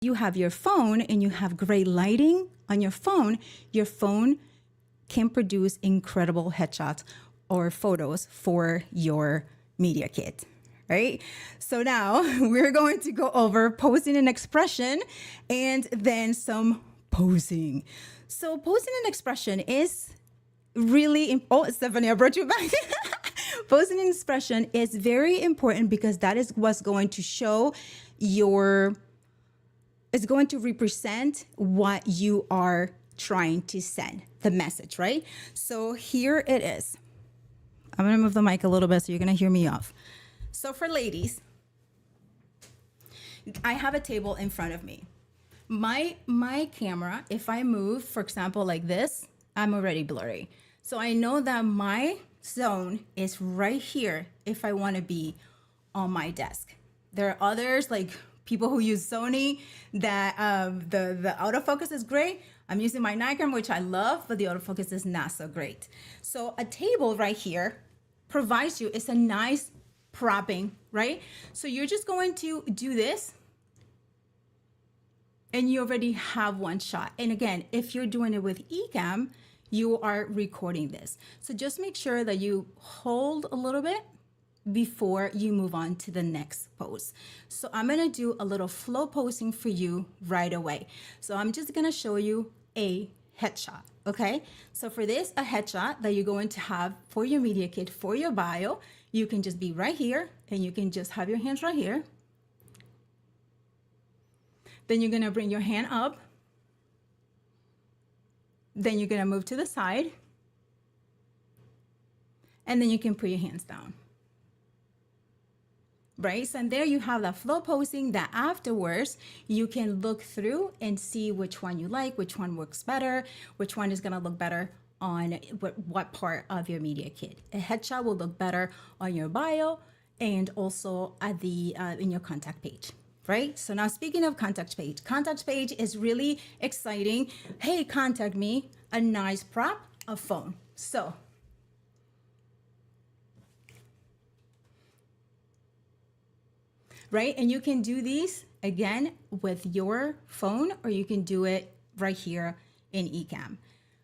You have your phone and you have great lighting on your phone can produce incredible headshots or photos for your media kit, right? So now we're going to go over posing and expression and then some posing. So posing and expression is really, Stephanie, I brought you back. Posing and expression is very important because that is what's going to show it's going to represent what you are trying to send, the message, right? So here it is. I'm going to move the mic a little bit so you're going to hear me off. So for ladies, I have a table in front of me. My camera, if I move, for example, like this, I'm already blurry. So I know that my zone is right here if I want to be on my desk. There are others, like people who use Sony, that the autofocus is great. I'm using my Nikon, which I love, but the autofocus is not so great. So a table right here provides you, it's a nice propping, right? So you're just going to do this and you already have one shot. And again, if you're doing it with Ecamm, you are recording this. So just make sure that you hold a little bit before you move on to the next pose. So I'm gonna do a little flow posing for you right away. So I'm just gonna show you a headshot, okay? So for this, a headshot that you're going to have for your media kit, for your bio, you can just be right here and you can just have your hands right here. Then you're gonna bring your hand up. Then you're gonna move to the side. And then you can put your hands down. Right? So and there you have that flow posing that afterwards you can look through and see which one you like, which one works better, which one is gonna look better on what part of your media kit. A headshot will look better on your bio and also at the in your contact page. Right? So now speaking of contact page is really exciting. Hey, contact me, a nice prop, a phone. So right? And you can do these again with your phone, or you can do it right here in Ecamm.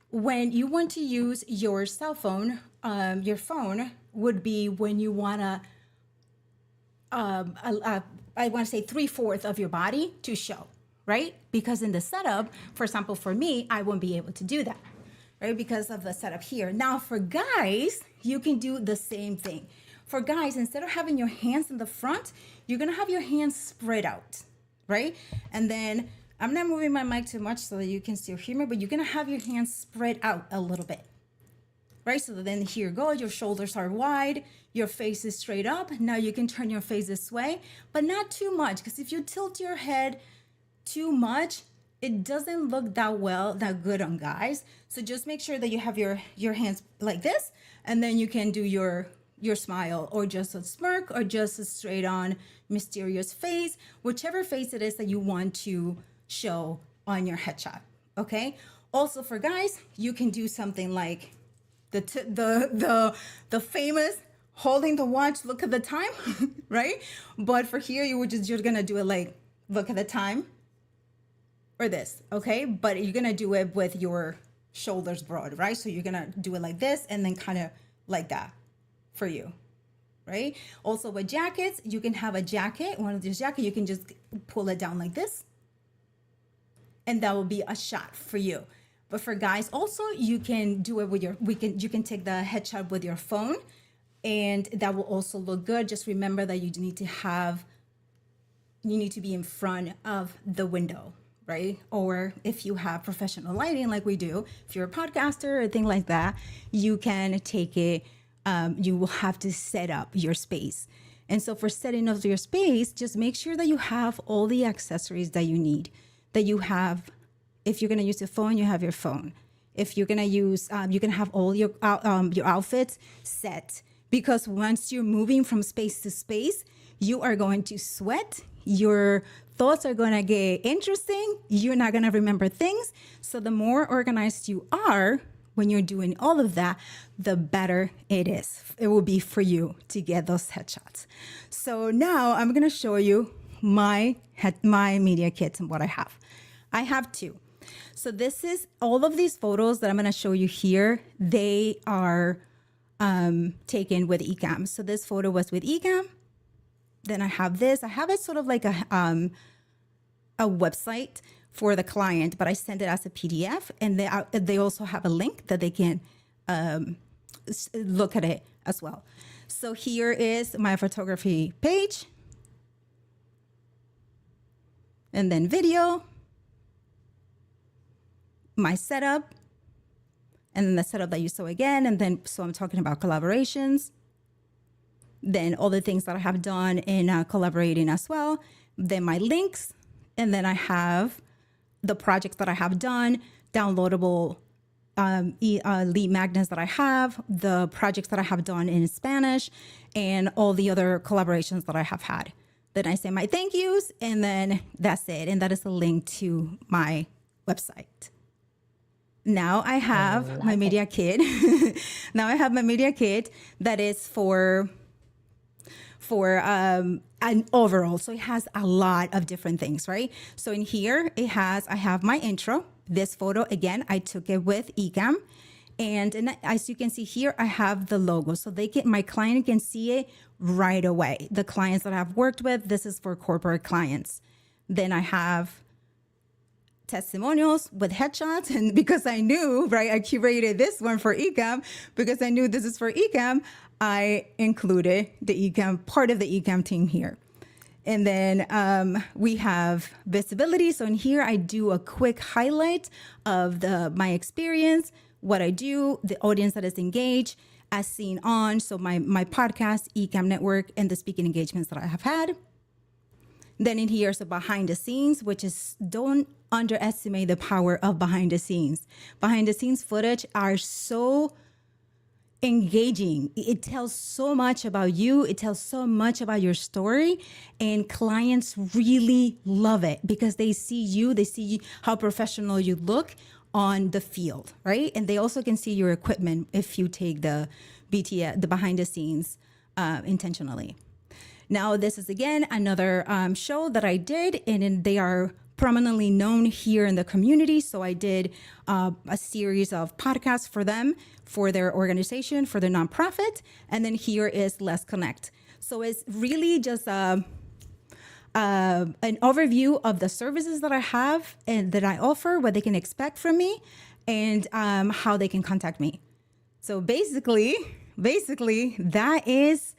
When you want to use your cell phone, your phone would be when you wanna, I wanna say 3/4 of your body to show, right? Because in the setup, for example, for me, I won't be able to do that, right? Because of the setup here. Now for guys, you can do the same thing. For guys, instead of having your hands in the front, you're gonna have your hands spread out, right? And then I'm not moving my mic too much so that you can still hear me, but you're gonna have your hands spread out a little bit, right? So then here you go, your shoulders are wide, your face is straight up. Now you can turn your face this way, but not too much, because if you tilt your head too much, it doesn't look that good on guys. So just make sure that you have your hands like this, and then you can do your smile, or just a smirk, or just a straight on mysterious face, whichever face it is that you want to show on your headshot. Okay. Also for guys, you can do something like the famous holding the watch, look at the time, right? But for here, you're gonna do it like look at the time, or this, okay? But you're gonna do it with your shoulders broad, right? So you're gonna do it like this and then kind of like that for you, right? Also with jackets, you can have a jacket, one of these jackets, you can just pull it down like this, and that will be a shot for you. But for guys also, you can do it with you can take the headshot with your phone, and that will also look good. Just remember that you need to be in front of the window, right? Or if you have professional lighting like we do, if you're a podcaster or thing like that, you can take it, you will have to set up your space. And so for setting up your space, just make sure that you have all the accessories that you need, that you have. If you're going to use a phone, you have your phone. If you're going to use, you can have all your outfits set, because once you're moving from space to space, you are going to sweat. Your thoughts are going to get interesting. You're not going to remember things. So the more organized you are when you're doing all of that, the better it is. It will be for you to get those headshots. So now I'm going to show you my my media kits and what I have. I have two. So this is all of these photos that I'm going to show you here. They are taken with Ecamm. So this photo was with Ecamm. Then I have this. I have it sort of like a website for the client, but I send it as a PDF, and they also have a link that they can look at it as well. So here is my photography page, and then video, my setup, and then the setup that you saw again. And then, so I'm talking about collaborations, then all the things that I have done in collaborating as well, then my links, and then I have the projects that I have done, downloadable lead magnets that I have, the projects that I have done in Spanish, and all the other collaborations that I have had. Then I say my thank yous, and then that's it. And that is a link to my website. Now I have my media kit. Now I have my media kit that is for an overall. So it has a lot of different things, right? So in here, I have my intro. This photo, again, I took it with Ecamm. And as you can see here, I have the logo. So my client can see it right away. The clients that I've worked with, this is for corporate clients. Then I have testimonials with headshots, and because I knew, right, I curated this one for Ecamm because I knew this is for Ecamm, I included the Ecamm, part of the Ecamm team here. And then we have visibility. So in here, I do a quick highlight of my experience, what I do, the audience that is engaged, as seen on, so my podcast, Ecamm Network, and the speaking engagements that I have had. Then in here is the behind the scenes, which is, don't underestimate the power of behind the scenes. Behind the scenes footage are so engaging. It tells so much about you. It tells so much about your story, and clients really love it because they see how professional you look on the field, right? And they also can see your equipment if you take the behind the scenes intentionally. Now, this is, again, another show that I did, and they are prominently known here in the community. So I did a series of podcasts for them, for their organization, for their nonprofit. And then here is Let's Connect. So it's really just an overview of the services that I have and that I offer, what they can expect from me, and how they can contact me. So basically, that is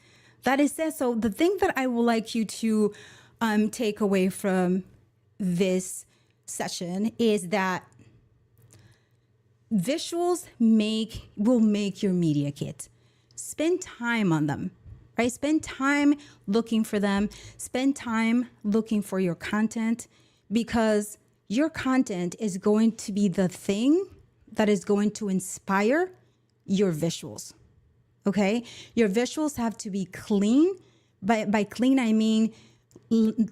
it. So the thing that I would like you to take away from this session is that visuals will make your media kit. Spend time on them, right? Spend time looking for them. Spend time looking for your content, because your content is going to be the thing that is going to inspire your visuals. Okay, your visuals have to be clean. By clean, I mean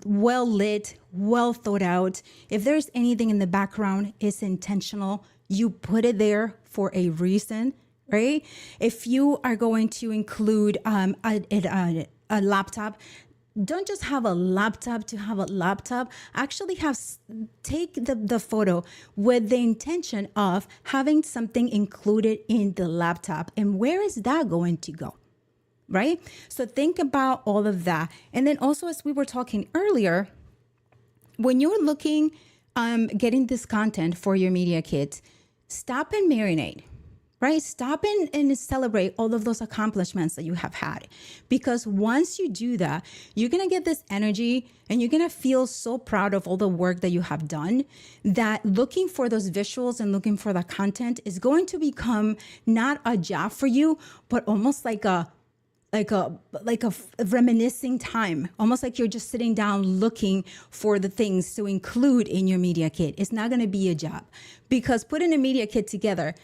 well lit, well thought out. If there's anything in the background, it's intentional. You put it there for a reason, right? If you are going to include a laptop, don't just have a laptop to have a laptop. Actually take the photo with the intention of having something included in the laptop. And where is that going to go? Right? So think about all of that. And then also, as we were talking earlier, when you're looking, getting this content for your media kit, stop and marinate. Right? Stop and celebrate all of those accomplishments that you have had. Because once you do that, you're going to get this energy and you're going to feel so proud of all the work that you have done, that looking for those visuals and looking for the content is going to become not a job for you, but almost like a reminiscing time, almost like you're just sitting down looking for the things to include in your media kit. It's not going to be a job, because putting a media kit together,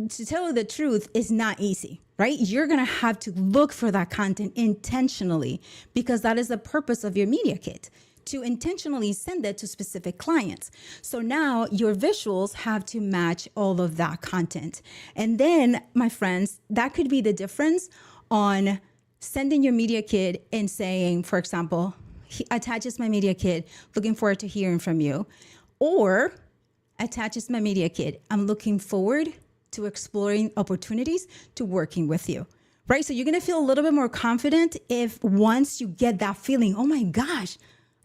to tell you the truth, is not easy, right? You're going to have to look for that content intentionally, because that is the purpose of your media kit, to intentionally send it to specific clients. So now your visuals have to match all of that content. And then, my friends, that could be the difference on sending your media kit and saying, for example, attaches my media kit. Looking forward to hearing from you. Or attaches my media kit. I'm looking forward to exploring opportunities to working with you. Right? So you're going to feel a little bit more confident if once you get that feeling, oh my gosh,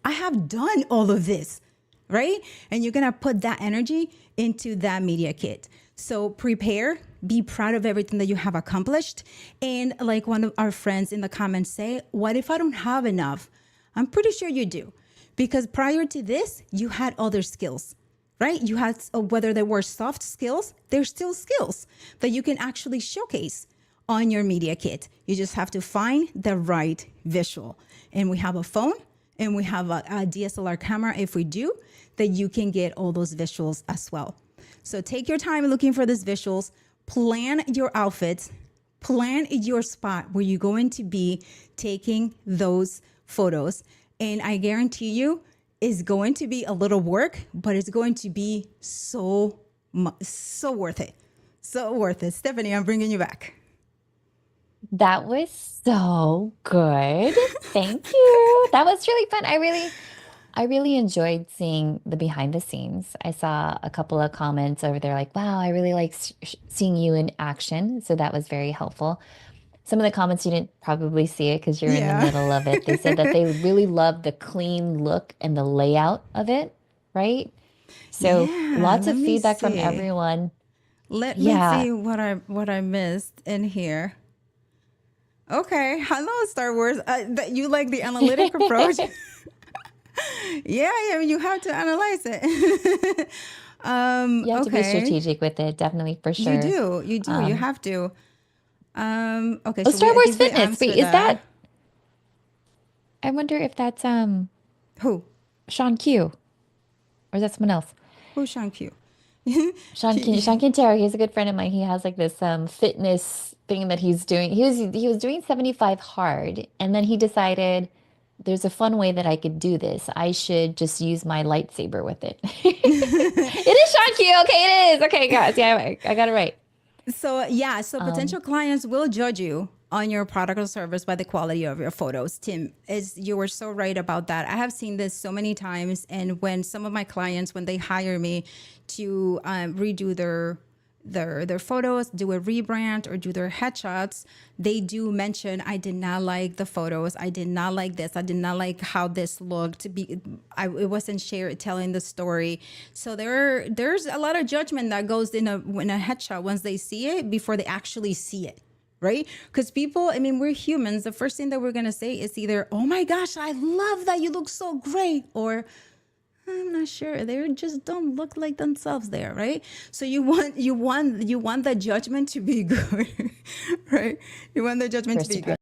I have done all of this, right? And you're going to put that energy into that media kit. So prepare, be proud of everything that you have accomplished. And like one of our friends in the comments say, what if I don't have enough? I'm pretty sure you do, because prior to this, you had other skills, right? You had, whether they were soft skills, they're still skills that you can actually showcase on your media kit. You just have to find the right visual. And we have a phone and we have a DSLR camera, if we do, that you can get all those visuals as well. So take your time looking for these visuals, plan your outfits, plan your spot where you're going to be taking those photos. And I guarantee you it's going to be a little work, but it's going to be so worth it. So worth it. Stephanie, I'm bringing you back. That was so good. Thank you. That was really fun. I really enjoyed seeing the behind the scenes. I saw a couple of comments over there like, wow, I really like seeing you in action. So that was very helpful. Some of the comments you didn't probably see it because you're in the Yeah. middle of it. They said that they really loved the clean look and the layout of it, right? So Yeah, lots let of me feedback from see. everyone. Let me Yeah, see what I missed in here. Okay, hello Star Wars. That you like the analytic approach? Yeah, yeah, you have to analyze it. you have to be Okay, strategic with it, definitely for you sure. do, you Um, have to. Okay, oh, so Star we Wars did we Fitness. Wait, answer is that? that? I wonder if that's Who? Sean Q or is that someone else? Who's Sean Q? Sean Quintero, he's a good friend of mine. He has like this fitness thing that he's doing. He was doing 75 hard, and then he decided there's a fun way that I could do this. I should just use my lightsaber with it. It is Sean Q. Okay, it is. Okay, guys. Yeah, I got it right. So yeah, so Um, potential clients will judge you on your product or service by the quality of your photos. Tim, is you were so right about that. I have seen this so many times, and when some of my clients, when they hire me to redo their photos, do a rebrand or do their headshots, they do mention, I did not like the photos, I did not like this, I did not like how this looked. It wasn't shared telling the story. So there's a lot of judgment that goes in a headshot once they see it before they actually see it. Right? Because people, I mean, we're humans. The first thing that we're going to say is either, oh my gosh, I love that, you look so great, or I'm not sure. They just don't look like themselves there, right? So you want the judgment to be good, right? You want the judgment to first be good. impression.